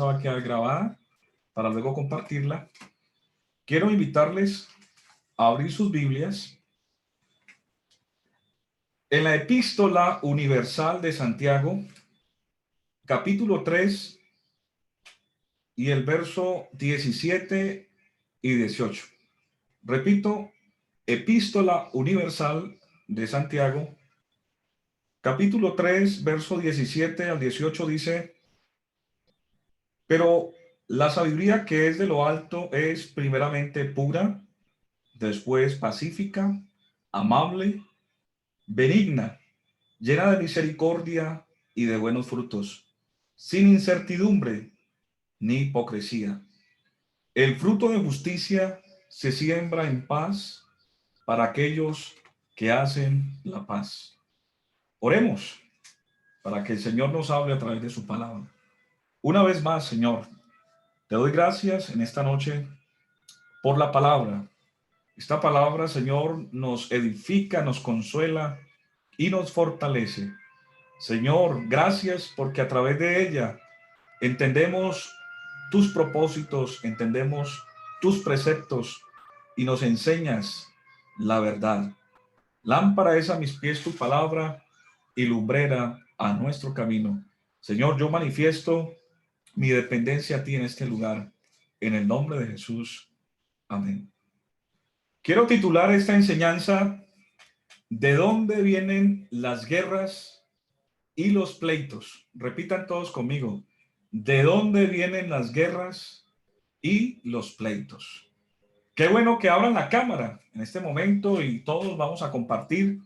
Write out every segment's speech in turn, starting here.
enseñanza va a quedar grabada para luego compartirla. Quiero invitarles a abrir sus Biblias en la Epístola Universal de Santiago, capítulo 3 y el verso 17 y 18. Repito, Epístola Universal de Santiago, capítulo 3, verso 17 al 18 dice: pero la sabiduría que es de lo alto es primeramente pura, después pacífica, amable, benigna, llena de misericordia y de buenos frutos, sin incertidumbre ni hipocresía. El fruto de justicia se siembra en paz para aquellos que hacen la paz. Oremos para que el Señor nos hable a través de su palabra. Una vez más, Señor, te doy gracias en esta noche por la palabra. Esta palabra, Señor, nos edifica, nos consuela y nos fortalece. Señor, gracias porque a través de ella entendemos tus propósitos, entendemos tus preceptos y nos enseñas la verdad. Lámpara es a mis pies tu palabra y lumbrera a nuestro camino. Señor, yo manifiesto mi dependencia a ti en este lugar. En el nombre de Jesús. Amén. Quiero titular esta enseñanza: ¿de dónde vienen las guerras y los pleitos? Repitan todos conmigo: ¿de dónde vienen las guerras y los pleitos? Qué bueno que abran la cámara en este momento y todos vamos a compartir,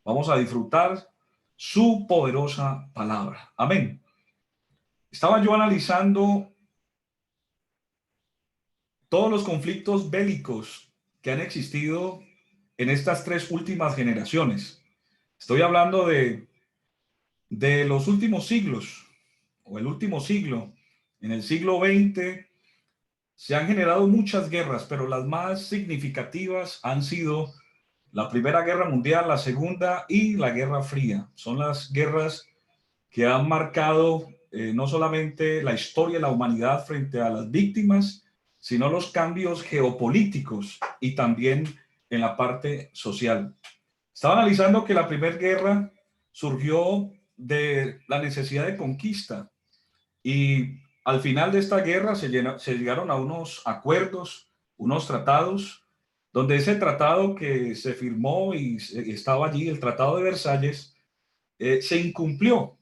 vamos a disfrutar su poderosa palabra. Amén. Estaba yo analizando todos los conflictos bélicos que han existido en estas tres últimas generaciones. Estoy hablando de los últimos siglos, o el último siglo. En el siglo XX se han generado muchas guerras, pero las más significativas han sido la Primera Guerra Mundial, la Segunda y la Guerra Fría. Son las guerras que han marcado no solamente la historia de la humanidad frente a las víctimas, sino los cambios geopolíticos y también en la parte social. Estaba analizando que la Primera Guerra surgió de la necesidad de conquista y al final de esta guerra se llegaron a unos acuerdos, unos tratados, donde ese tratado que se firmó y estaba allí, el Tratado de Versalles, se incumplió,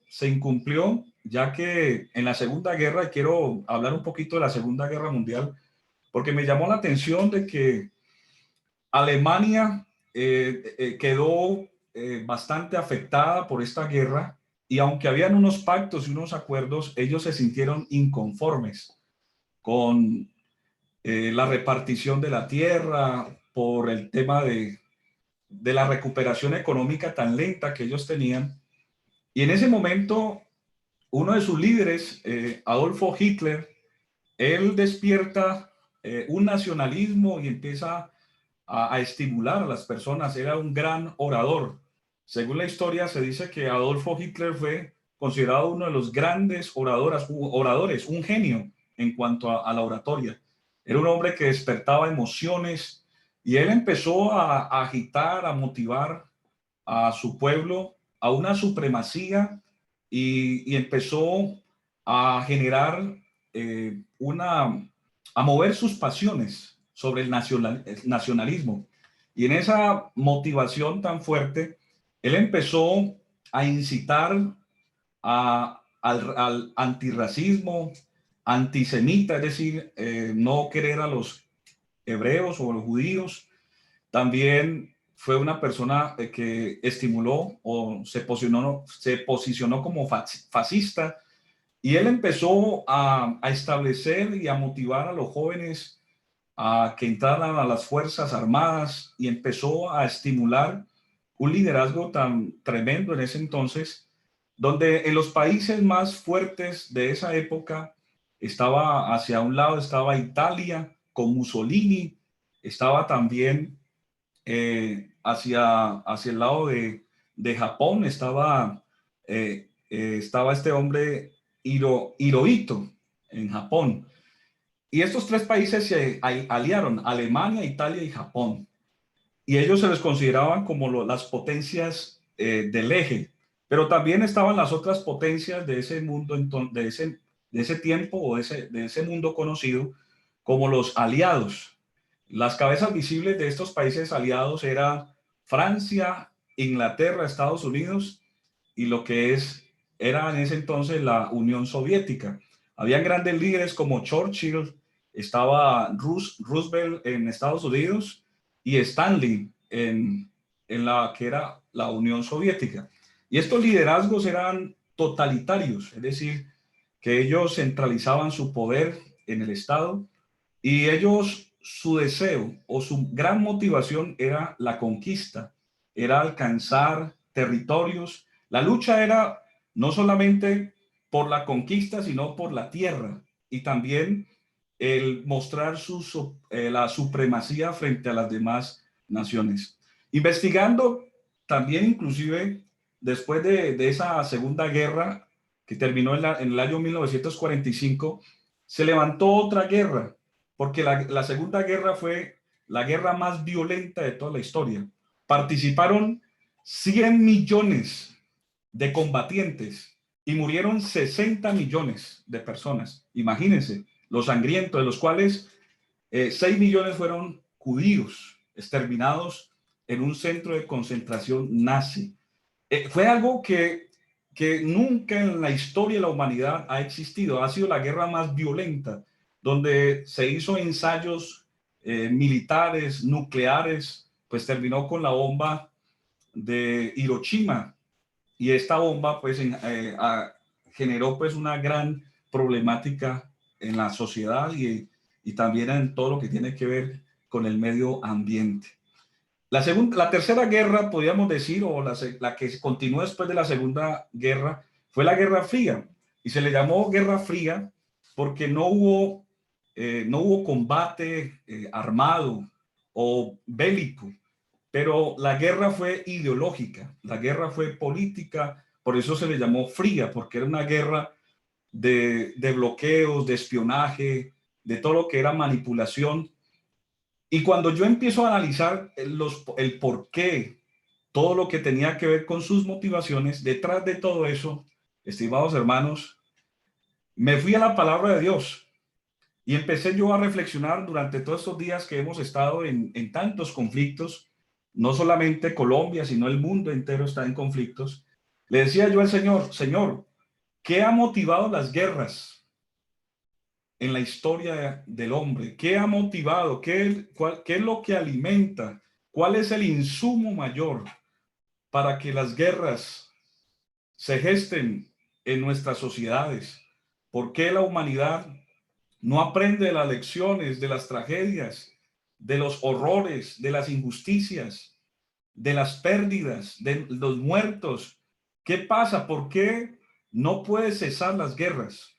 ya que en la Segunda Guerra, y quiero hablar un poquito de la Segunda Guerra Mundial, porque me llamó la atención de que Alemania quedó bastante afectada por esta guerra, y aunque habían unos pactos y unos acuerdos, ellos se sintieron inconformes con la repartición de la tierra, por el tema de la recuperación económica tan lenta que ellos tenían. Y en ese momento, uno de sus líderes, Adolfo Hitler, él despierta un nacionalismo y empieza a estimular a las personas. Era un gran orador. Según la historia, se dice que Adolfo Hitler fue considerado uno de los grandes oradores, un genio en cuanto a la oratoria. Era un hombre que despertaba emociones y él empezó a agitar, a motivar a su pueblo a una supremacía y empezó a generar a mover sus pasiones sobre el nacionalismo. Y en esa motivación tan fuerte, él empezó a incitar al antirracismo, antisemita, es decir, no querer a los hebreos o los judíos. También fue una persona que estimuló o se posicionó como fascista, y él empezó a establecer y a motivar a los jóvenes a que entraran a las Fuerzas Armadas, y empezó a estimular un liderazgo tan tremendo en ese entonces, donde en los países más fuertes de esa época estaba, hacia un lado estaba Italia con Mussolini, estaba también hacia el lado de Japón, estaba este hombre Hirohito. en Japón. Y estos tres países se aliaron, Alemania, Italia y Japón. Y ellos se les consideraban como las potencias del eje. Pero también estaban las otras potencias de ese mundo, de ese tiempo o de ese mundo conocido como los aliados. Las cabezas visibles de estos países aliados eran Francia, Inglaterra, Estados Unidos y lo que era en ese entonces la Unión Soviética. Habían grandes líderes como Churchill, estaba Roosevelt en Estados Unidos y Stanley en la que era la Unión Soviética. Y estos liderazgos eran totalitarios, es decir, que ellos centralizaban su poder en el Estado y ellos, su deseo o su gran motivación era la conquista, era alcanzar territorios. La lucha era no solamente por la conquista, sino por la tierra y también el mostrar la supremacía frente a las demás naciones. Investigando también inclusive después de esa Segunda Guerra que terminó en el año 1945, se levantó otra guerra, porque la Segunda Guerra fue la guerra más violenta de toda la historia. Participaron 100 millones de combatientes y murieron 60 millones de personas. Imagínense, lo sangriento, de los cuales 6 millones fueron judíos exterminados en un centro de concentración nazi. Fue algo que nunca en la historia de la humanidad ha existido. Ha sido la guerra más violenta, donde se hizo ensayos militares, nucleares, pues terminó con la bomba de Hiroshima. Y esta bomba pues generó pues una gran problemática en la sociedad y también en todo lo que tiene que ver con el medio ambiente. La tercera guerra, podríamos decir, o la que continuó después de la Segunda Guerra, fue la Guerra Fría. Y se le llamó Guerra Fría porque no hubo combate armado o bélico, pero la guerra fue ideológica, la guerra fue política, por eso se le llamó fría, porque era una guerra de bloqueos, de espionaje, de todo lo que era manipulación. Y cuando yo empiezo a analizar el por qué, todo lo que tenía que ver con sus motivaciones, detrás de todo eso, estimados hermanos, me fui a la palabra de Dios y empecé yo a reflexionar durante todos estos días que hemos estado en tantos conflictos, no solamente Colombia, sino el mundo entero está en conflictos. Le decía yo al Señor, Señor, ¿qué ha motivado las guerras en la historia del hombre? ¿Qué ha motivado? ¿Qué es lo que alimenta? ¿Cuál es el insumo mayor para que las guerras se gesten en nuestras sociedades? ¿Por qué la humanidad no aprende de las lecciones, de las tragedias, de los horrores, de las injusticias, de las pérdidas, de los muertos? ¿Qué pasa? ¿Por qué no puede cesar las guerras?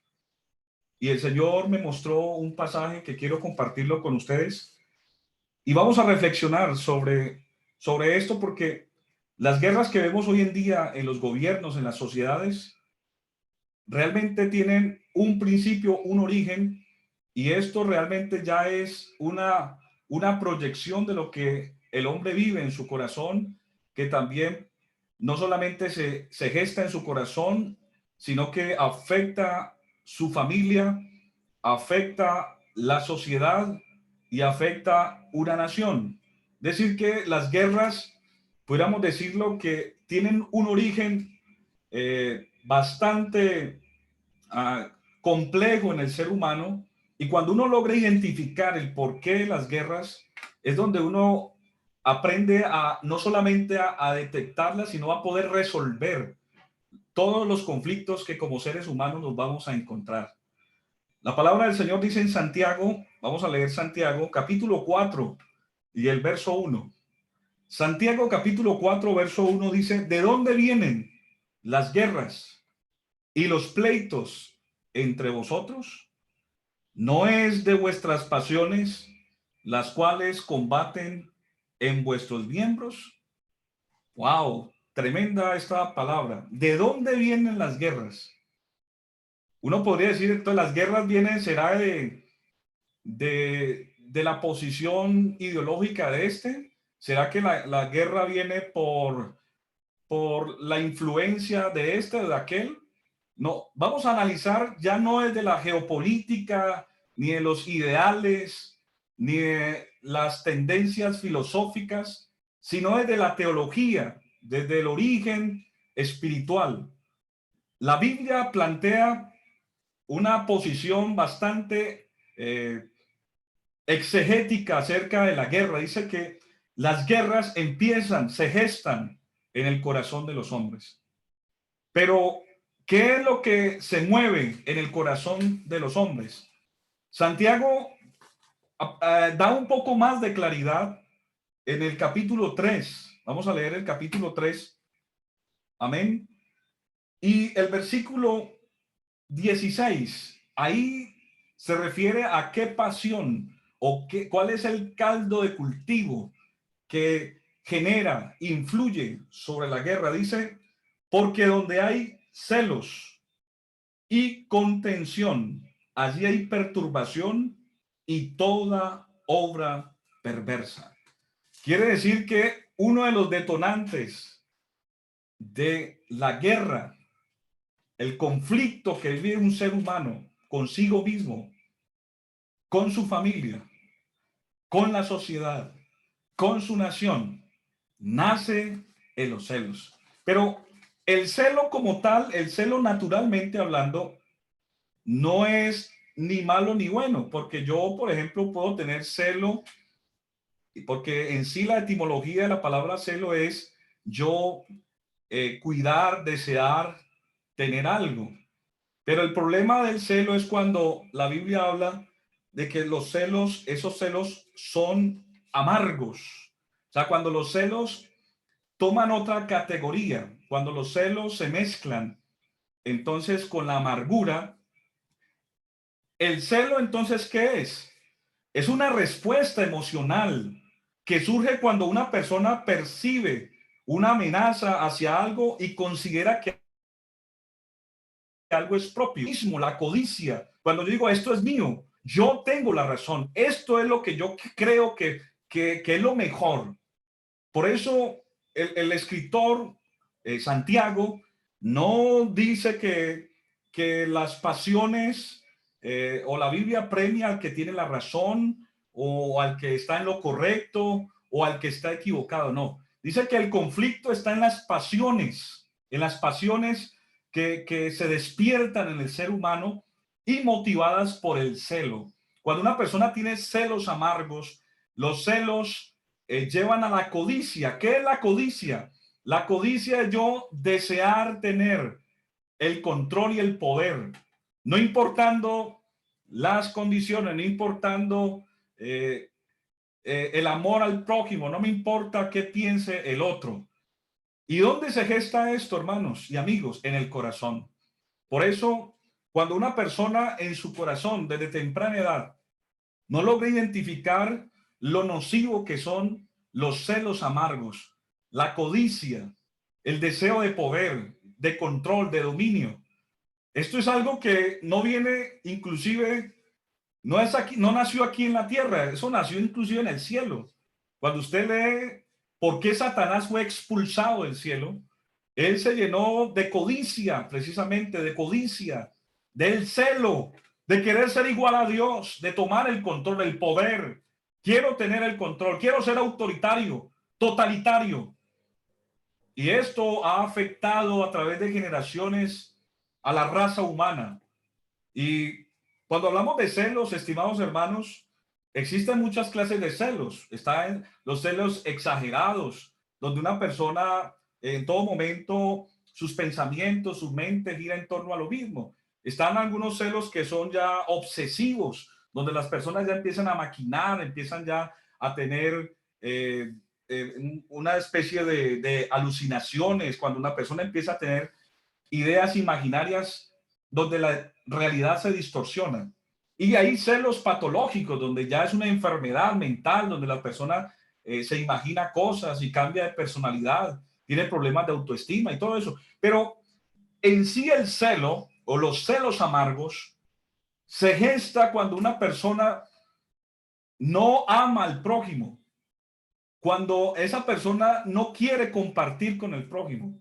Y el Señor me mostró un pasaje que quiero compartirlo con ustedes. Y vamos a reflexionar sobre esto porque las guerras que vemos hoy en día en los gobiernos, en las sociedades, realmente tienen un principio, un origen, y esto realmente ya es una proyección de lo que el hombre vive en su corazón, que también no solamente se gesta en su corazón, sino que afecta su familia, afecta la sociedad y afecta una nación. Es decir, que las guerras, pudiéramos decirlo, que tienen un origen bastante complejo en el ser humano, y cuando uno logra identificar el porqué de las guerras, es donde uno aprende a no solamente a detectarlas, sino a poder resolver todos los conflictos que como seres humanos nos vamos a encontrar. La palabra del Señor dice en Santiago, vamos a leer Santiago capítulo 4 y el verso 1. Santiago capítulo 4 verso 1 dice: ¿de dónde vienen las guerras y los pleitos entre vosotros? ¿No es de vuestras pasiones las cuales combaten en vuestros miembros? Wow, tremenda esta palabra. ¿De dónde vienen las guerras? Uno podría decir, entonces las guerras vienen, será de la posición ideológica de este. ¿Será que la guerra viene por la influencia de este o de aquel? No, vamos a analizar ya no desde la geopolítica, ni de los ideales, ni de las tendencias filosóficas, sino desde la teología, desde el origen espiritual. La Biblia plantea una posición bastante exegética acerca de la guerra. Dice que las guerras empiezan, se gestan en el corazón de los hombres. Pero, ¿qué es lo que se mueve en el corazón de los hombres? Santiago da un poco más de claridad en el capítulo 3. Vamos a leer el capítulo 3. Amén. Y el versículo 16, ahí se refiere a qué pasión o cuál es el caldo de cultivo que genera, influye sobre la guerra. Dice, porque donde hay celos y contención, allí hay perturbación y toda obra perversa. Quiere decir que uno de los detonantes de la guerra, el conflicto que vive un ser humano consigo mismo, con su familia, con la sociedad, con su nación, nace en los celos. Pero el celo como tal, el celo naturalmente hablando, no es ni malo ni bueno, porque yo, por ejemplo, puedo tener celo, porque en sí la etimología de la palabra celo es yo cuidar, desear, tener algo. Pero el problema del celo es cuando la Biblia habla de que los celos, esos celos son amargos. O sea, cuando los celos toman otra categoría, cuando los celos se mezclan entonces con la amargura, el celo entonces, ¿qué es? Es una respuesta emocional que surge cuando una persona percibe una amenaza hacia algo y considera que algo es propio. Mismo, la codicia. Cuando yo digo esto es mío, yo tengo la razón. Esto es lo que yo creo que es lo mejor. Por eso el escritor Santiago no dice que las pasiones o la Biblia premia al que tiene la razón o al que está en lo correcto o al que está equivocado. No, dice que el conflicto está en las pasiones que se despiertan en el ser humano y motivadas por el celo. Cuando una persona tiene celos amargos, los celos llevan a la codicia. ¿Qué es la codicia? La codicia es yo desear tener el control y el poder, no importando las condiciones, no importando el amor al prójimo, no me importa qué piense el otro. ¿Y dónde se gesta esto, hermanos y amigos? En el corazón. Por eso, cuando una persona en su corazón, desde temprana edad, no logra identificar lo nocivo que son los celos amargos, la codicia, el deseo de poder, de control, de dominio. Esto es algo que no viene inclusive, no es aquí, no nació aquí en la tierra, eso nació inclusive en el cielo. Cuando usted lee por qué Satanás fue expulsado del cielo, él se llenó de codicia, precisamente de codicia, del celo, de querer ser igual a Dios, de tomar el control del poder. Quiero tener el control, quiero ser autoritario, totalitario. Y esto ha afectado a través de generaciones a la raza humana. Y cuando hablamos de celos, estimados hermanos, existen muchas clases de celos. Están los celos exagerados, donde una persona en todo momento, sus pensamientos, su mente gira en torno a lo mismo. Están algunos celos que son ya obsesivos, donde las personas ya empiezan a maquinar, empiezan ya a tener una especie de alucinaciones, cuando una persona empieza a tener ideas imaginarias donde la realidad se distorsiona. Y hay celos patológicos, donde ya es una enfermedad mental, donde la persona se imagina cosas y cambia de personalidad, tiene problemas de autoestima y todo eso. Pero en sí el celo o los celos amargos se gesta cuando una persona no ama al prójimo, cuando esa persona no quiere compartir con el prójimo.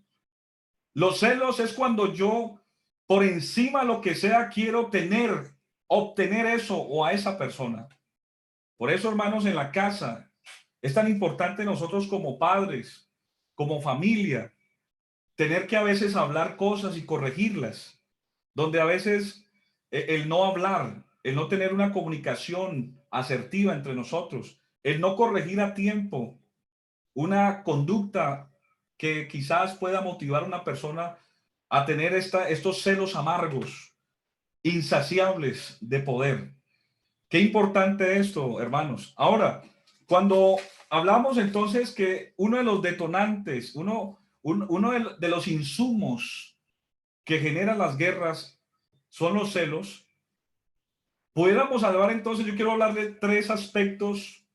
Los celos es cuando yo, por encima de lo que sea, quiero obtener eso o a esa persona. Por eso, hermanos, en la casa es tan importante nosotros como padres, como familia, tener que a veces hablar cosas y corregirlas, donde a veces el no hablar, el no tener una comunicación asertiva entre nosotros, el no corregir a tiempo una conducta que quizás pueda motivar a una persona a tener estos celos amargos, insaciables de poder. Qué importante esto, hermanos. Ahora, cuando hablamos entonces que uno de los detonantes, uno de los insumos que generan las guerras son los celos, pudiéramos hablar entonces, yo quiero hablar de tres aspectos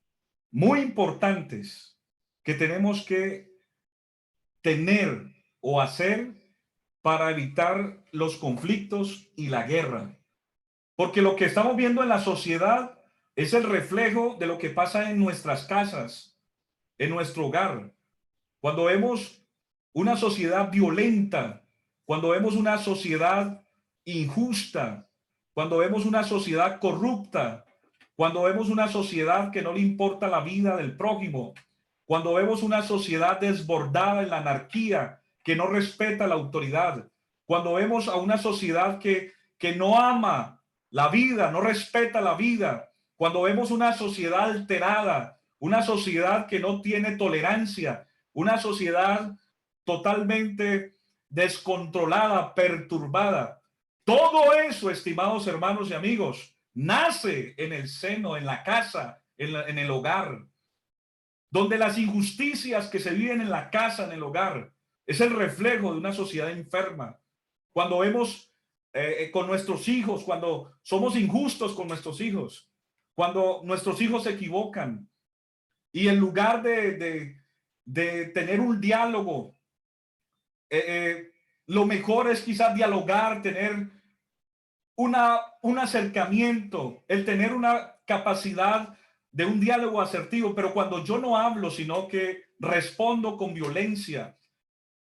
muy importantes que tenemos que tener o hacer para evitar los conflictos y la guerra. Porque lo que estamos viendo en la sociedad es el reflejo de lo que pasa en nuestras casas, en nuestro hogar. Cuando vemos una sociedad violenta, cuando vemos una sociedad injusta, cuando vemos una sociedad corrupta, cuando vemos una sociedad que no le importa la vida del prójimo, cuando vemos una sociedad desbordada en la anarquía, que no respeta la autoridad, cuando vemos a una sociedad que no ama la vida, no respeta la vida, cuando vemos una sociedad alterada, una sociedad que no tiene tolerancia, una sociedad totalmente descontrolada, perturbada. Todo eso, estimados hermanos y amigos, nace en el seno, en la casa, en el hogar, donde las injusticias que se viven en la casa, en el hogar, es el reflejo de una sociedad enferma. Cuando vemos con nuestros hijos, cuando somos injustos con nuestros hijos, cuando nuestros hijos se equivocan y en lugar de tener un diálogo, lo mejor es quizás dialogar, tener un acercamiento, el tener una capacidad de un diálogo asertivo, pero cuando yo no hablo, sino que respondo con violencia,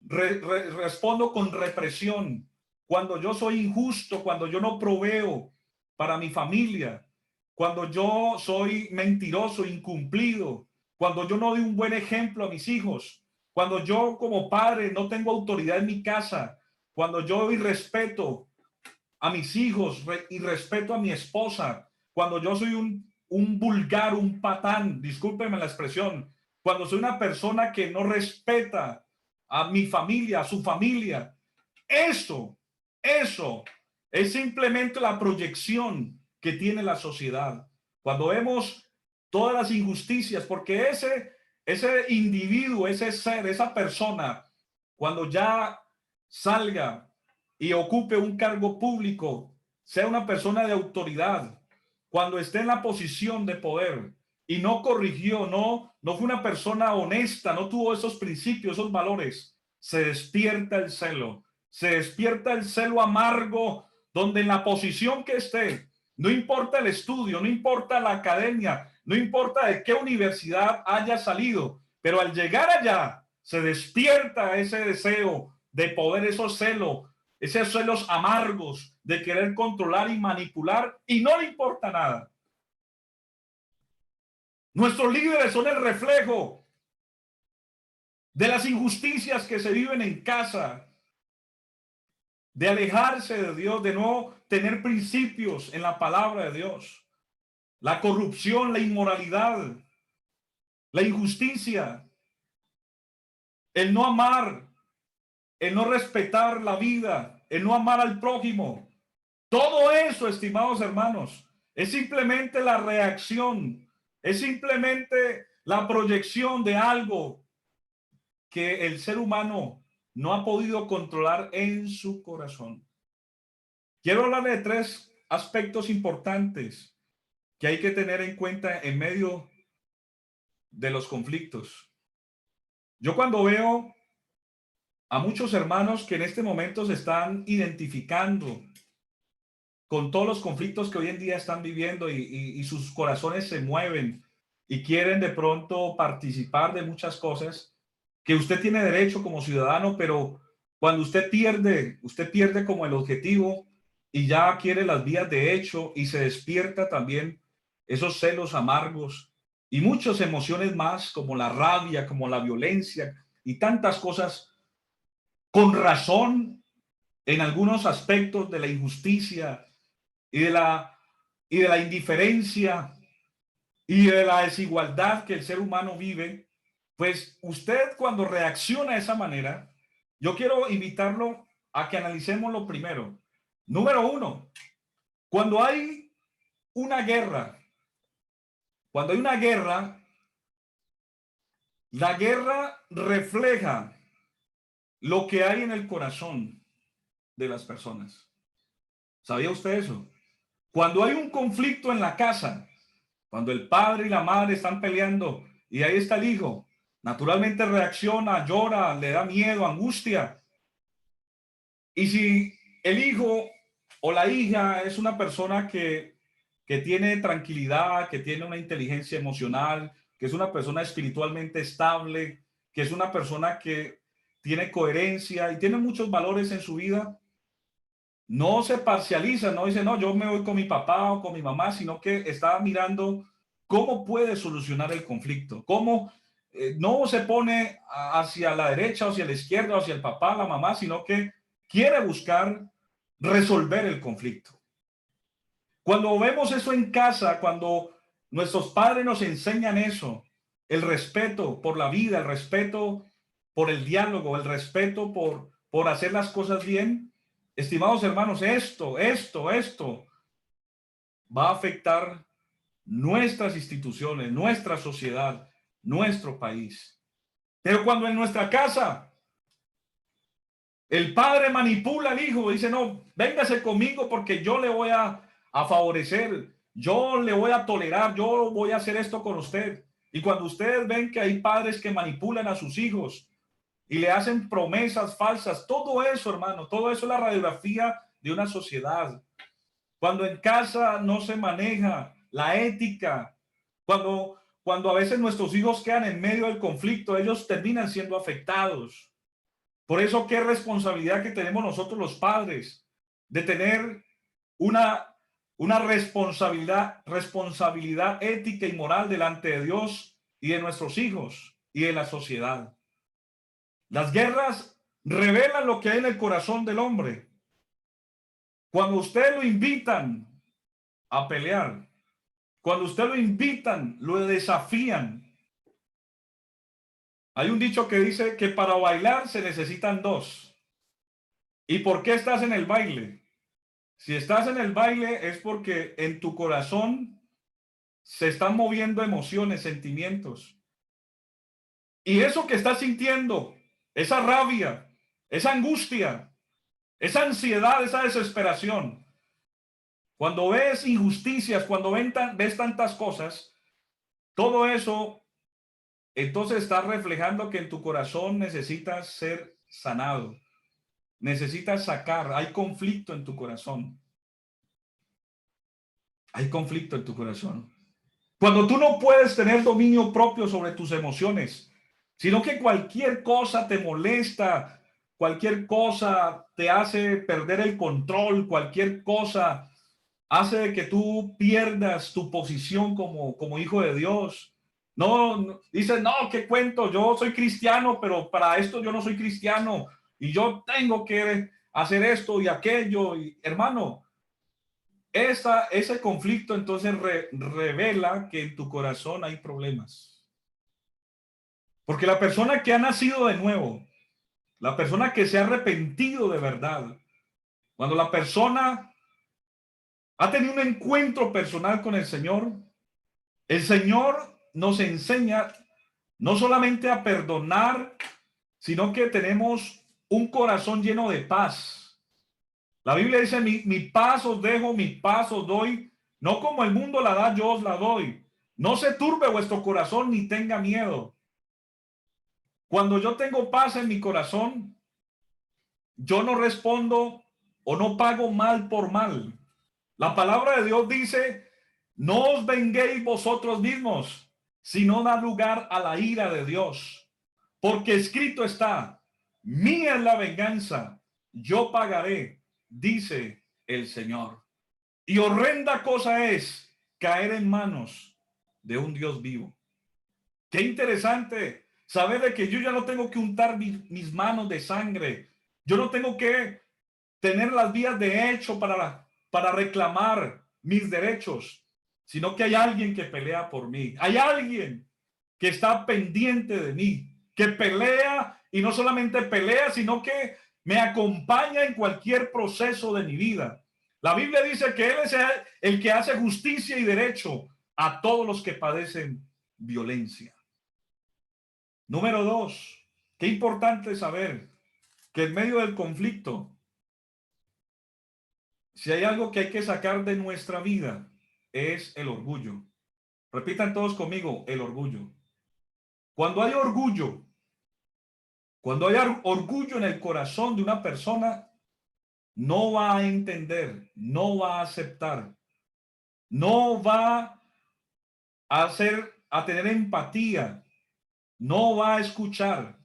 respondo con represión, cuando yo soy injusto, cuando yo no proveo para mi familia, cuando yo soy mentiroso, incumplido, cuando yo no doy un buen ejemplo a mis hijos, cuando yo como padre no tengo autoridad en mi casa, cuando yo irrespeto a mis hijos y respeto a mi esposa, cuando yo soy un vulgar, un patán, discúlpenme la expresión, cuando soy una persona que no respeta a mi familia, a su familia, eso es simplemente la proyección que tiene la sociedad. Cuando vemos todas las injusticias, porque ese individuo, ese ser, esa persona, cuando ya salga y ocupe un cargo público, sea una persona de autoridad, cuando esté en la posición de poder y no corrigió, no fue una persona honesta, no tuvo esos principios, esos valores, se despierta el celo, se despierta el celo amargo, donde en la posición que esté, no importa el estudio, no importa la academia, no importa de qué universidad haya salido, pero al llegar allá se despierta ese deseo de poder, esos celos amargos de querer controlar y manipular y no le importa nada. Nuestros líderes son el reflejo de las injusticias que se viven en casa, de alejarse de Dios, de no tener principios en la palabra de Dios, la corrupción, la inmoralidad, la injusticia, el no amar, el no respetar la vida, el no amar al prójimo. Todo eso, estimados hermanos, es simplemente la reacción, es simplemente la proyección de algo que el ser humano no ha podido controlar en su corazón. Quiero hablar de tres aspectos importantes que hay que tener en cuenta en medio de los conflictos. Yo cuando veo a muchos hermanos que en este momento se están identificando con todos los conflictos que hoy en día están viviendo y sus corazones se mueven y quieren de pronto participar de muchas cosas que usted tiene derecho como ciudadano, pero cuando usted pierde como el objetivo y ya quiere las vías de hecho y se despierta también esos celos amargos y muchas emociones más como la rabia, como la violencia y tantas cosas con razón en algunos aspectos de la injusticia y y de la indiferencia y de la desigualdad que el ser humano vive, pues usted cuando reacciona de esa manera, yo quiero invitarlo a que analicemos lo primero. Número uno, cuando hay una guerra, cuando hay una guerra, la guerra refleja lo que hay en el corazón de las personas. ¿Sabía usted eso? Cuando hay un conflicto en la casa, cuando el padre y la madre están peleando y ahí está el hijo, naturalmente reacciona, llora, le da miedo, angustia. Y si el hijo o la hija es una persona que tiene tranquilidad, que tiene una inteligencia emocional, que es una persona espiritualmente estable, que es una persona que tiene coherencia y tiene muchos valores en su vida, no se parcializa, no dice, no, yo me voy con mi papá o con mi mamá, sino que está mirando cómo puede solucionar el conflicto, cómo no se pone hacia la derecha o hacia la izquierda o hacia el papá, la mamá, sino que quiere buscar resolver el conflicto. Cuando vemos eso en casa, cuando nuestros padres nos enseñan eso, el respeto por la vida, el respeto por el diálogo, el respeto por hacer las cosas bien, estimados hermanos, esto va a afectar nuestras instituciones, nuestra sociedad, nuestro país. Pero cuando en nuestra casa el padre manipula al hijo, dice, no, véngase conmigo porque yo le voy a favorecer, yo le voy a tolerar, yo voy a hacer esto con usted. Y cuando ustedes ven que hay padres que manipulan a sus hijos y le hacen promesas falsas, todo eso, hermano, todo eso es la radiografía de una sociedad. Cuando en casa no se maneja la ética, cuando a veces nuestros hijos quedan en medio del conflicto, ellos terminan siendo afectados. Por eso, qué responsabilidad que tenemos nosotros los padres de tener una, una responsabilidad ética y moral delante de Dios y de nuestros hijos y de la sociedad. Las guerras revelan lo que hay en el corazón del hombre. Cuando usted lo invitan a pelear, cuando usted lo invitan, lo desafían. Hay un dicho que dice que para bailar se necesitan dos. ¿Y por qué estás en el baile? Si estás en el baile es porque en tu corazón se están moviendo emociones, sentimientos. Y eso que estás sintiendo, esa rabia, esa angustia, esa ansiedad, esa desesperación, cuando ves injusticias, cuando ves tantas cosas, todo eso entonces está reflejando que en tu corazón necesitas ser sanado, necesitas sacar, hay conflicto en tu corazón, hay conflicto en tu corazón. Cuando tú no puedes tener dominio propio sobre tus emociones, sino que cualquier cosa te molesta, cualquier cosa te hace perder el control, cualquier cosa hace que tú pierdas tu posición como hijo de Dios. No, dices, no, qué cuento, yo soy cristiano, pero para esto yo no soy cristiano y yo tengo que hacer esto y aquello. Y, hermano, ese conflicto entonces revela que en tu corazón hay problemas. Porque la persona que ha nacido de nuevo, la persona que se ha arrepentido de verdad, cuando la persona ha tenido un encuentro personal con el Señor nos enseña no solamente a perdonar, sino que tenemos un corazón lleno de paz. La Biblia dice, mi paz os dejo, mi paz os doy, no como el mundo la da, yo os la doy. No se turbe vuestro corazón ni tenga miedo. Cuando yo tengo paz en mi corazón, yo no respondo o no pago mal por mal. La palabra de Dios dice, no os venguéis vosotros mismos, sino da lugar a la ira de Dios. Porque escrito está, mía es la venganza, yo pagaré, dice el Señor. Y horrenda cosa es caer en manos de un Dios vivo. Qué interesante saber de que yo ya no tengo que untar mis manos de sangre. Yo no tengo que tener las vías de hecho para reclamar mis derechos, sino que hay alguien que pelea por mí. Hay alguien que está pendiente de mí, que pelea y no solamente pelea, sino que me acompaña en cualquier proceso de mi vida. La Biblia dice que Él es el que hace justicia y derecho a todos los que padecen violencia. Número 2, qué importante saber que en medio del conflicto, si hay algo que hay que sacar de nuestra vida, es el orgullo. Repitan todos conmigo, el orgullo. Cuando hay orgullo, cuando hay orgullo en el corazón de una persona, no va a entender, no va a aceptar, no va a tener empatía, no va a escuchar.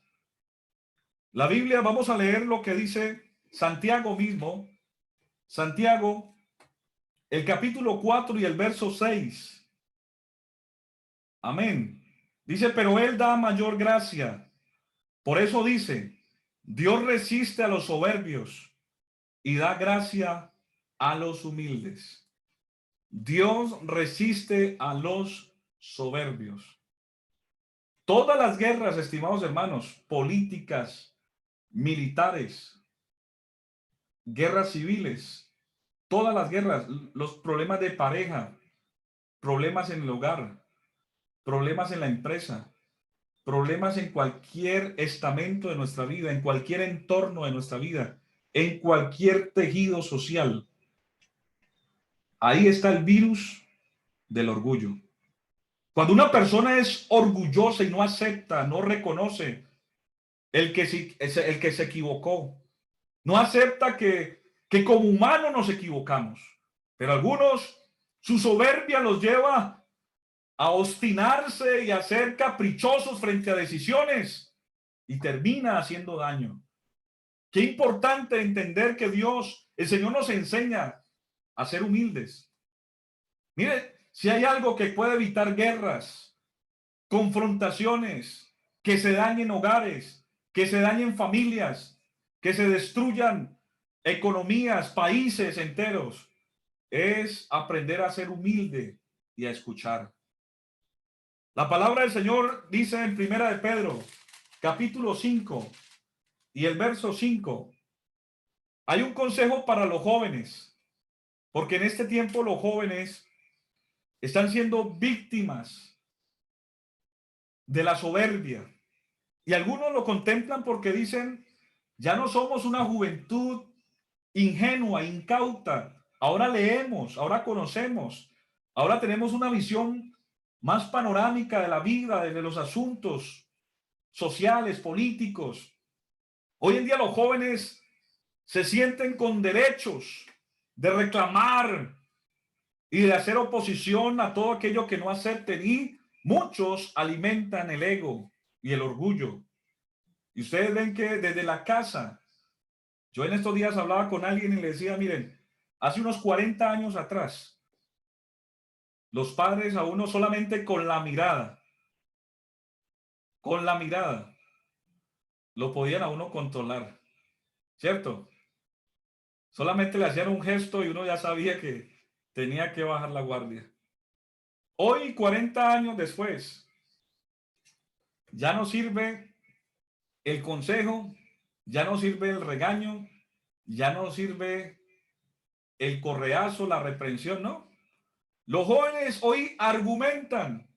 La Biblia, vamos a leer lo que dice Santiago mismo. Santiago, el capítulo 4 y el verso 6. Amén. Dice, pero Él da mayor gracia. Por eso dice, Dios resiste a los soberbios y da gracia a los humildes. Dios resiste a los soberbios. Todas las guerras, estimados hermanos, políticas, militares, guerras civiles, todas las guerras, los problemas de pareja, problemas en el hogar, problemas en la empresa, problemas en cualquier estamento de nuestra vida, en cualquier entorno de nuestra vida, en cualquier tejido social. Ahí está el virus del orgullo. Cuando una persona es orgullosa y no acepta, no reconoce el que se equivocó, no acepta que como humanos nos equivocamos, pero algunos, su soberbia los lleva a obstinarse y a ser caprichosos frente a decisiones y termina haciendo daño. Qué importante entender que Dios, el Señor, nos enseña a ser humildes. Mire, si hay algo que puede evitar guerras, confrontaciones, que se dañen hogares, que se dañen familias, que se destruyan economías, países enteros, es aprender a ser humilde y a escuchar. La palabra del Señor dice en Primera de Pedro, capítulo 5 y el verso 5. Hay un consejo para los jóvenes, porque en este tiempo los jóvenes están siendo víctimas de la soberbia. Y algunos lo contemplan porque dicen, ya no somos una juventud ingenua, incauta. Ahora leemos, ahora conocemos, ahora tenemos una visión más panorámica de la vida, de los asuntos sociales, políticos. Hoy en día los jóvenes se sienten con derechos de reclamar y de hacer oposición a todo aquello que no acepten, y muchos alimentan el ego y el orgullo. Y ustedes ven que desde la casa, yo en estos días hablaba con alguien y le decía, miren, hace unos 40 años atrás, los padres a uno solamente con la mirada, lo podían a uno controlar, ¿cierto? Solamente le hacían un gesto y uno ya sabía que tenía que bajar la guardia. Hoy, 40 años después, ya no sirve el consejo, ya no sirve el regaño, ya no sirve el correazo, la reprensión, ¿no? Los jóvenes hoy argumentan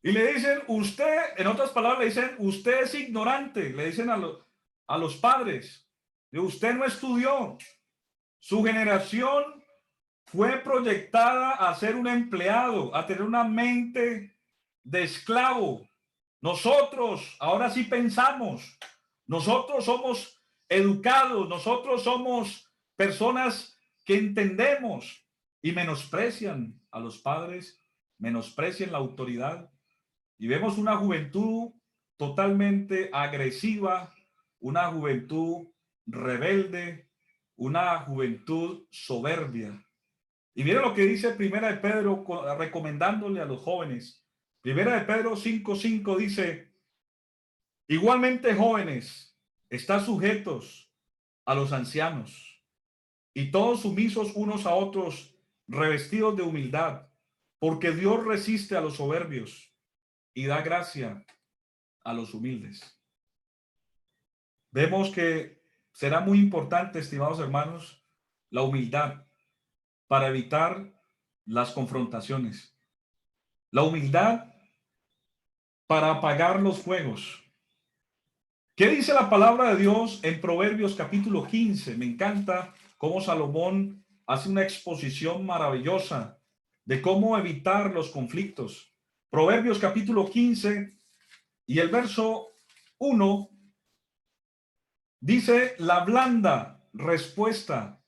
y le dicen, usted, en otras palabras, le dicen, usted es ignorante, le dicen a los padres, usted no estudió, su generación fue proyectada a ser un empleado, a tener una mente de esclavo. Nosotros ahora sí pensamos, nosotros somos educados, nosotros somos personas que entendemos y menosprecian a los padres, menosprecian la autoridad y vemos una juventud totalmente agresiva, una juventud rebelde, una juventud soberbia. Y mira lo que dice Primera de Pedro recomendándole a los jóvenes. Primera de Pedro 5:5 dice: igualmente jóvenes, estad sujetos a los ancianos y todos sumisos unos a otros, revestidos de humildad, porque Dios resiste a los soberbios y da gracia a los humildes. Vemos que será muy importante, estimados hermanos, la humildad para evitar las confrontaciones. La humildad para apagar los fuegos. ¿Qué dice la palabra de Dios en Proverbios capítulo 15? Me encanta cómo Salomón hace una exposición maravillosa de cómo evitar los conflictos. Proverbios capítulo 15 y el verso 1 dice: la blanda respuesta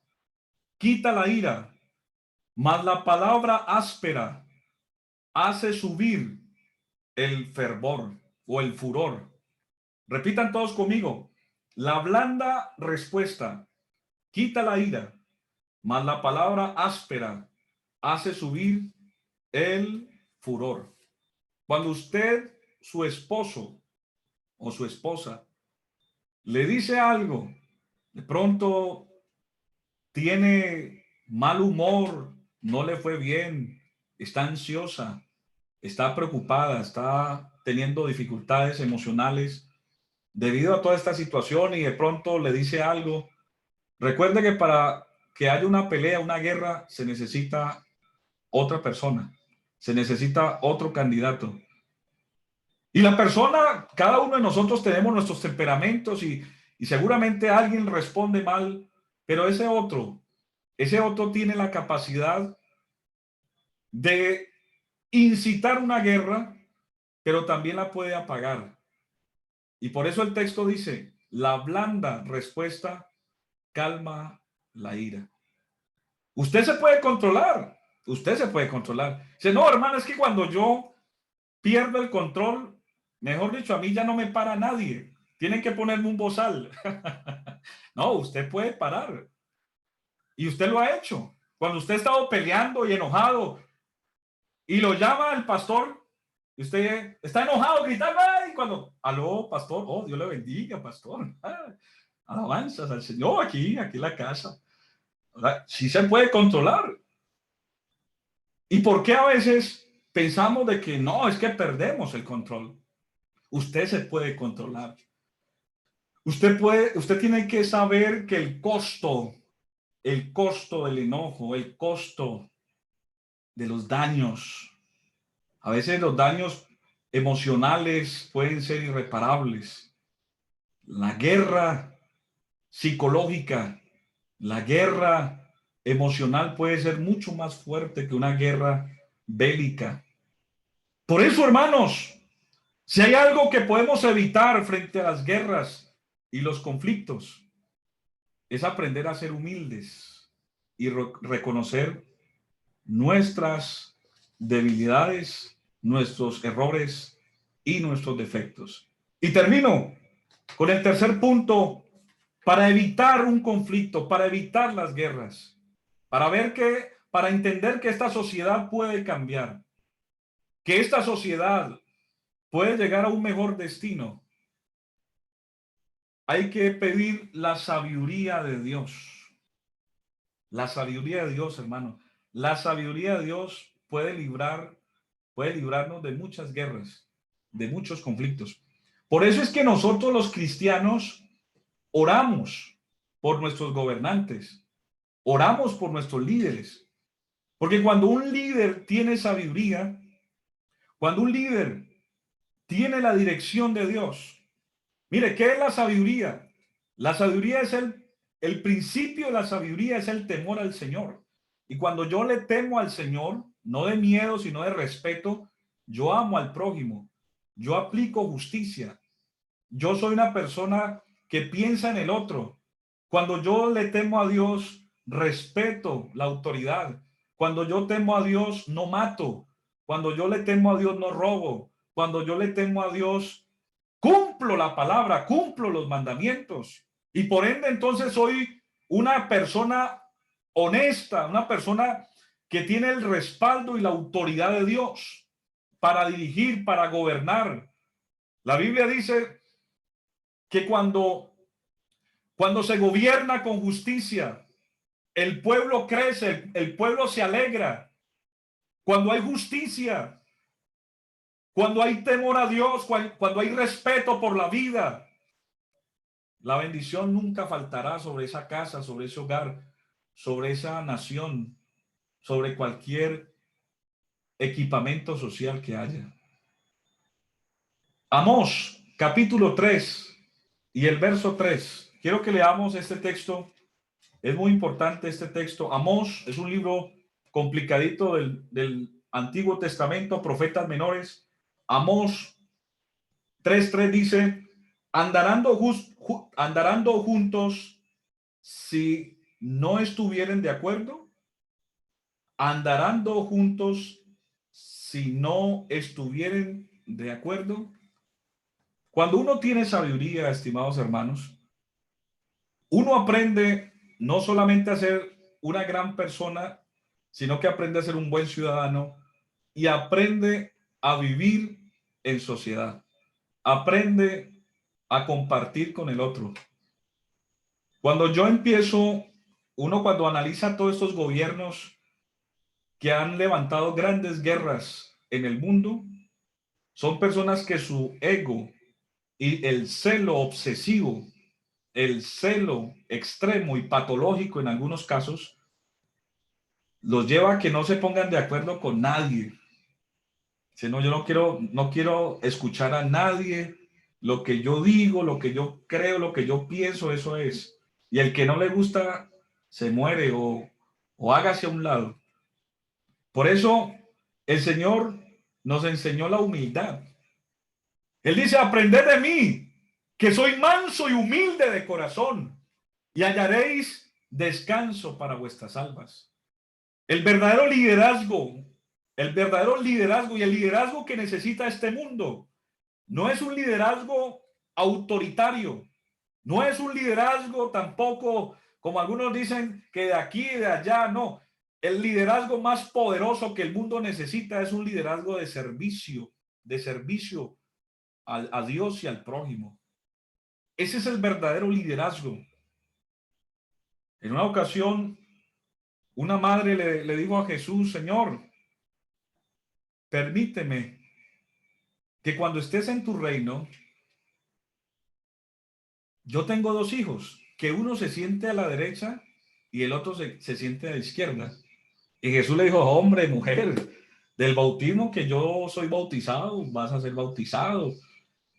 quita la ira, mas la palabra áspera hace subir el fervor o el furor. Repitan todos conmigo: la blanda respuesta quita la ira, mas la palabra áspera hace subir el furor. Cuando usted, su esposo o su esposa, le dice algo, de pronto tiene mal humor, no le fue bien, está ansiosa, está preocupada, está teniendo dificultades emocionales debido a toda esta situación y de pronto le dice algo, recuerde que para que haya una pelea, una guerra, se necesita otra persona, se necesita otro candidato. Y la persona, cada uno de nosotros tenemos nuestros temperamentos y seguramente alguien responde mal, pero ese otro tiene la capacidad de incitar una guerra, pero también la puede apagar. Y por eso el texto dice: la blanda respuesta calma la ira. Usted se puede controlar. Usted se puede controlar. Dice: no, hermano, es que cuando yo pierdo el control, mejor dicho, a mí ya no me para nadie. Tienen que ponerme un bozal. No, usted puede parar. Y usted lo ha hecho. Cuando usted ha estado peleando y enojado y lo llama el pastor, y usted está enojado, gritando, y cuando, aló, pastor, oh, Dios le bendiga, pastor. Alabanzas al Señor aquí en la casa. O sea, sí se puede controlar. ¿Y por qué a veces pensamos de que no, es que perdemos el control? Usted se puede controlar. Usted tiene que saber que el costo del enojo, el costo de los daños, a veces los daños emocionales pueden ser irreparables. La guerra psicológica, la guerra emocional puede ser mucho más fuerte que una guerra bélica. Por eso, hermanos, si hay algo que podemos evitar frente a las guerras y los conflictos, es aprender a ser humildes y reconocer nuestras debilidades, nuestros errores y nuestros defectos. Y termino con el tercer punto para evitar un conflicto, para evitar las guerras, para entender que esta sociedad puede cambiar, que esta sociedad puede llegar a un mejor destino. Hay que pedir la sabiduría de Dios. La sabiduría de Dios, hermano. La sabiduría de Dios puede librarnos de muchas guerras, de muchos conflictos. Por eso es que nosotros los cristianos oramos por nuestros gobernantes, oramos por nuestros líderes. Porque cuando un líder tiene sabiduría, cuando un líder tiene la dirección de Dios, mire, ¿qué es la sabiduría? La sabiduría es el principio de la sabiduría es el temor al Señor. Y cuando yo le temo al Señor, no de miedo, sino de respeto, yo amo al prójimo, yo aplico justicia. Yo soy una persona que piensa en el otro. Cuando yo le temo a Dios, respeto la autoridad. Cuando yo temo a Dios, no mato. Cuando yo le temo a Dios, no robo. Cuando yo le temo a Dios, cumplo la palabra, cumplo los mandamientos. Y por ende, entonces soy una persona honesta, una persona que tiene el respaldo y la autoridad de Dios para dirigir, para gobernar. La Biblia dice que cuando se gobierna con justicia, el pueblo crece, el pueblo se alegra. Cuando hay justicia, cuando hay temor a Dios, cuando hay respeto por la vida, la bendición nunca faltará sobre esa casa, sobre ese hogar, sobre esa nación, sobre cualquier equipamiento social que haya. Amós, capítulo 3 y el verso 3. Quiero que leamos este texto. Es muy importante este texto. Amós es un libro complicadito del Antiguo Testamento, profetas menores. Amós 3:3 dice, andarán juntos si no estuvieren de acuerdo. Andarán juntos si no estuvieren de acuerdo. Cuando uno tiene sabiduría, estimados hermanos, uno aprende no solamente a ser una gran persona, sino que aprende a ser un buen ciudadano y aprende a vivir en sociedad. Aprende a compartir con el otro. Cuando yo empiezo, cuando analiza todos estos gobiernos que han levantado grandes guerras en el mundo, son personas que su ego y el celo obsesivo, el celo extremo y patológico en algunos casos, los lleva a que no se pongan de acuerdo con nadie. Si no, yo no quiero escuchar a nadie. Lo que yo digo, lo que yo creo, lo que yo pienso, eso es. Y el que no le gusta se muere o hágase a un lado. Por eso el Señor nos enseñó la humildad. Él dice, aprended de mí, que soy manso y humilde de corazón, y hallaréis descanso para vuestras almas. El verdadero liderazgo y el liderazgo que necesita este mundo no es un liderazgo autoritario, no es un liderazgo tampoco, como algunos dicen, que de aquí y de allá, no. El liderazgo más poderoso que el mundo necesita es un liderazgo de servicio a Dios y al prójimo. Ese es el verdadero liderazgo. En una ocasión, una madre le dijo a Jesús, Señor, permíteme que cuando estés en tu reino, yo tengo dos hijos, que uno se siente a la derecha y el otro se siente a la izquierda. Y Jesús le dijo, hombre, mujer, del bautismo que yo soy bautizado, vas a ser bautizado.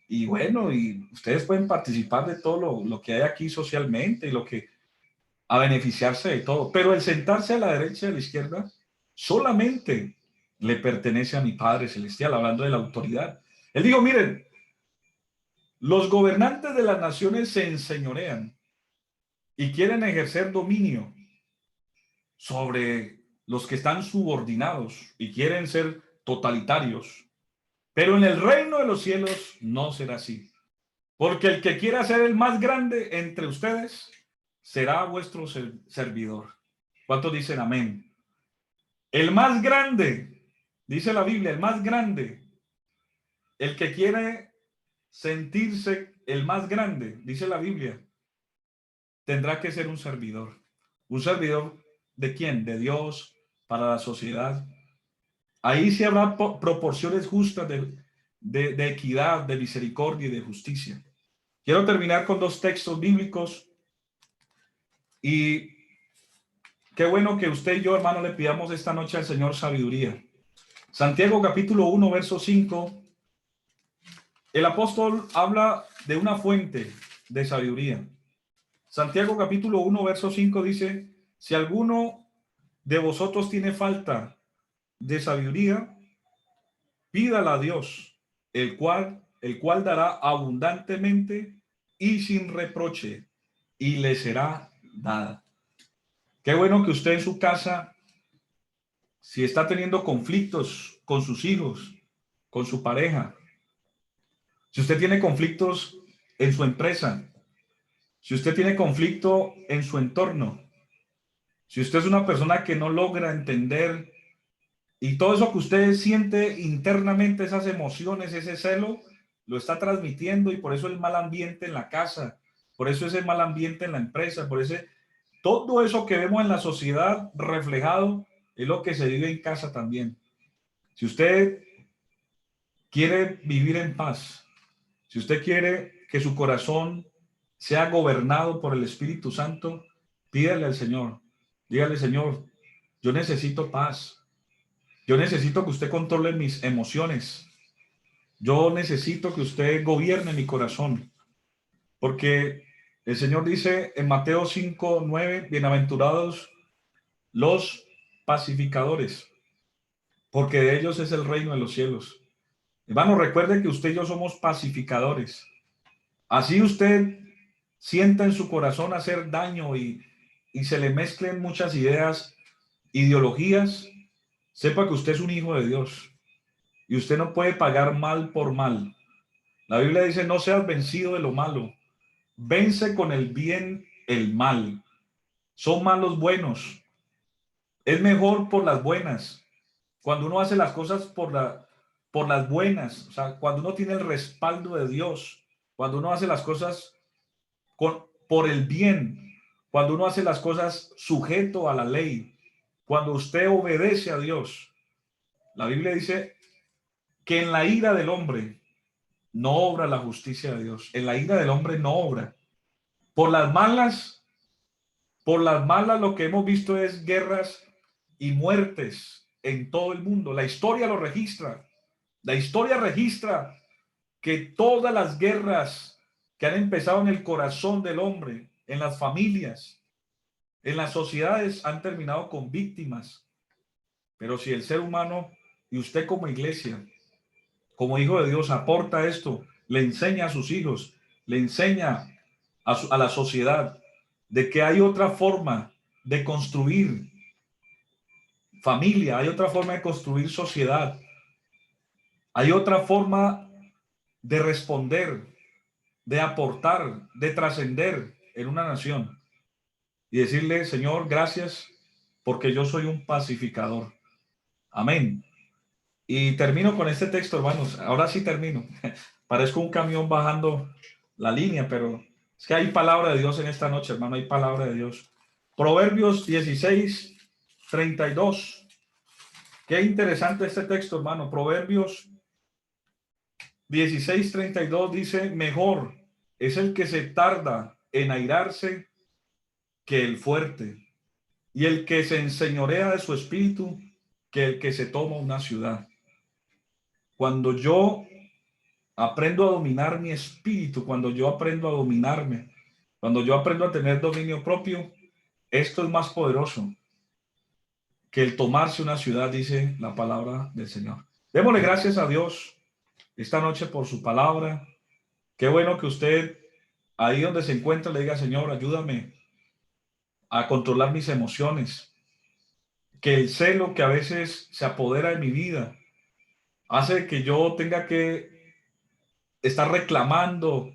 Y bueno, y ustedes pueden participar de todo lo que hay aquí socialmente y a beneficiarse de todo. Pero el sentarse a la derecha y a la izquierda solamente le pertenece a mi Padre Celestial, hablando de la autoridad. Él dijo, miren, los gobernantes de las naciones se enseñorean y quieren ejercer dominio sobre los que están subordinados y quieren ser totalitarios. Pero en el reino de los cielos no será así. Porque el que quiera ser el más grande entre ustedes será vuestro servidor. ¿Cuántos dicen amén? El más grande, dice la Biblia, el más grande, el que quiere sentirse el más grande, dice la Biblia, tendrá que ser un servidor. ¿Un servidor de quién? De Dios, para la sociedad. Ahí sí habrá proporciones justas de equidad, de misericordia y de justicia. Quiero terminar con dos textos bíblicos y qué bueno que usted y yo, hermano, le pidamos esta noche al Señor sabiduría. Santiago capítulo 1, verso 5. El apóstol habla de una fuente de sabiduría. Santiago capítulo 1, verso 5 dice, si alguno de vosotros tiene falta de sabiduría, pídala a Dios, el cual dará abundantemente y sin reproche, y le será dada. Qué bueno que usted en su casa, si está teniendo conflictos con sus hijos, con su pareja, si usted tiene conflictos en su empresa, si usted tiene conflicto en su entorno, si usted es una persona que no logra entender y todo eso que usted siente internamente, esas emociones, ese celo, lo está transmitiendo y por eso el mal ambiente en la casa, por eso ese mal ambiente en la empresa, por ese, todo eso que vemos en la sociedad reflejado es lo que se vive en casa también. Si usted quiere vivir en paz, si usted quiere que su corazón sea gobernado por el Espíritu Santo, pídale al Señor, dígale, Señor, yo necesito paz, yo necesito que usted controle mis emociones, yo necesito que usted gobierne mi corazón, porque el Señor dice en Mateo 5:9, bienaventurados los pacificadores, porque de ellos es el reino de los cielos. Hermano, recuerde que usted y yo somos pacificadores. Así usted sienta en su corazón hacer daño y se le mezclen muchas ideas, ideologías, sepa que usted es un hijo de Dios y usted no puede pagar mal por mal. La Biblia dice, no seas vencido de lo malo, vence con el bien el mal. Son malos buenos. Es mejor por las buenas. Cuando uno hace las cosas por las buenas, o sea, cuando uno tiene el respaldo de Dios, cuando uno hace las cosas por el bien, cuando uno hace las cosas sujeto a la ley, cuando usted obedece a Dios. La Biblia dice que en la ira del hombre no obra la justicia de Dios. En la ira del hombre no obra. Por las malas, por las malas lo que hemos visto es guerras y muertes en todo el mundo. La historia lo registra. La historia registra que todas las guerras que han empezado en el corazón del hombre, en las familias, en las sociedades, han terminado con víctimas. Pero si el ser humano y usted como iglesia, como hijo de Dios, aporta esto, le enseña a sus hijos, le enseña a la sociedad de que hay otra forma de construir familia, hay otra forma de construir sociedad, hay otra forma de responder, de aportar, de trascender en una nación y decirle, Señor, gracias porque yo soy un pacificador. Amén. Y termino con este texto, hermanos. Ahora sí termino. Parezco un camión bajando la línea, pero es que hay palabra de Dios en esta noche, hermano. Hay palabra de Dios. Proverbios 16:32. Qué interesante este texto, hermano. Proverbios 16:32 dice, mejor es el que se tarda en airarse que el fuerte, y el que se enseñorea de su espíritu que el que se toma una ciudad. Cuando yo aprendo a dominar mi espíritu, cuando yo aprendo a dominarme, cuando yo aprendo a tener dominio propio, esto es más poderoso que el tomarse una ciudad, dice la palabra del Señor. Démosle gracias a Dios esta noche por su palabra. Qué bueno que usted, ahí donde se encuentra, le diga, Señor, ayúdame a controlar mis emociones, que el celo que a veces se apodera de mi vida hace que yo tenga que estar reclamando,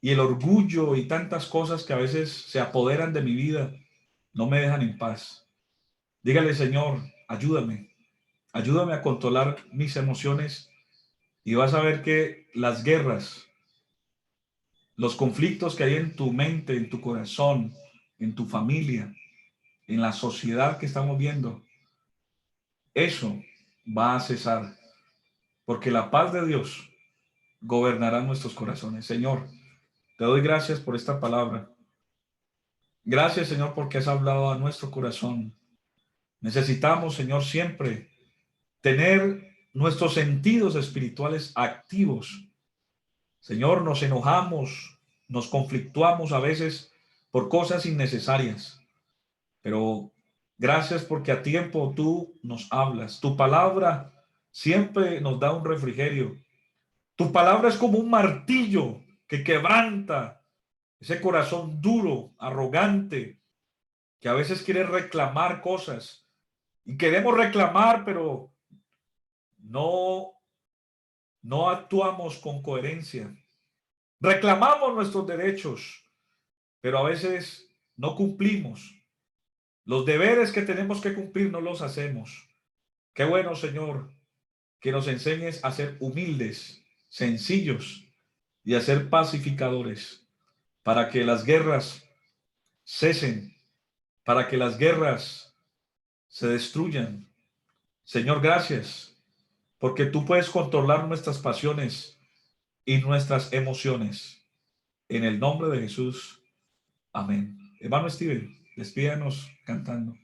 y el orgullo y tantas cosas que a veces se apoderan de mi vida no me dejan en paz. Dígale, Señor, ayúdame, ayúdame a controlar mis emociones y vas a ver que las guerras, los conflictos que hay en tu mente, en tu corazón, en tu familia, en la sociedad que estamos viendo, eso va a cesar, porque la paz de Dios gobernará nuestros corazones. Señor, te doy gracias por esta palabra. Gracias, Señor, porque has hablado a nuestro corazón. Necesitamos, Señor, siempre tener nuestros sentidos espirituales activos. Señor, nos enojamos, nos conflictuamos a veces por cosas innecesarias, pero gracias porque a tiempo tú nos hablas. Tu palabra siempre nos da un refrigerio. Tu palabra es como un martillo que quebranta ese corazón duro, arrogante, que a veces quiere reclamar cosas y queremos reclamar, pero no, no actuamos con coherencia. Reclamamos nuestros derechos, pero a veces no cumplimos. Los deberes que tenemos que cumplir no los hacemos. Qué bueno, Señor, que nos enseñes a ser humildes, sencillos y a ser pacificadores, para que las guerras cesen, para que las guerras se destruyan. Señor, gracias, porque tú puedes controlar nuestras pasiones y nuestras emociones. En el nombre de Jesús. Amén. Hermano Steven, despídanos cantando.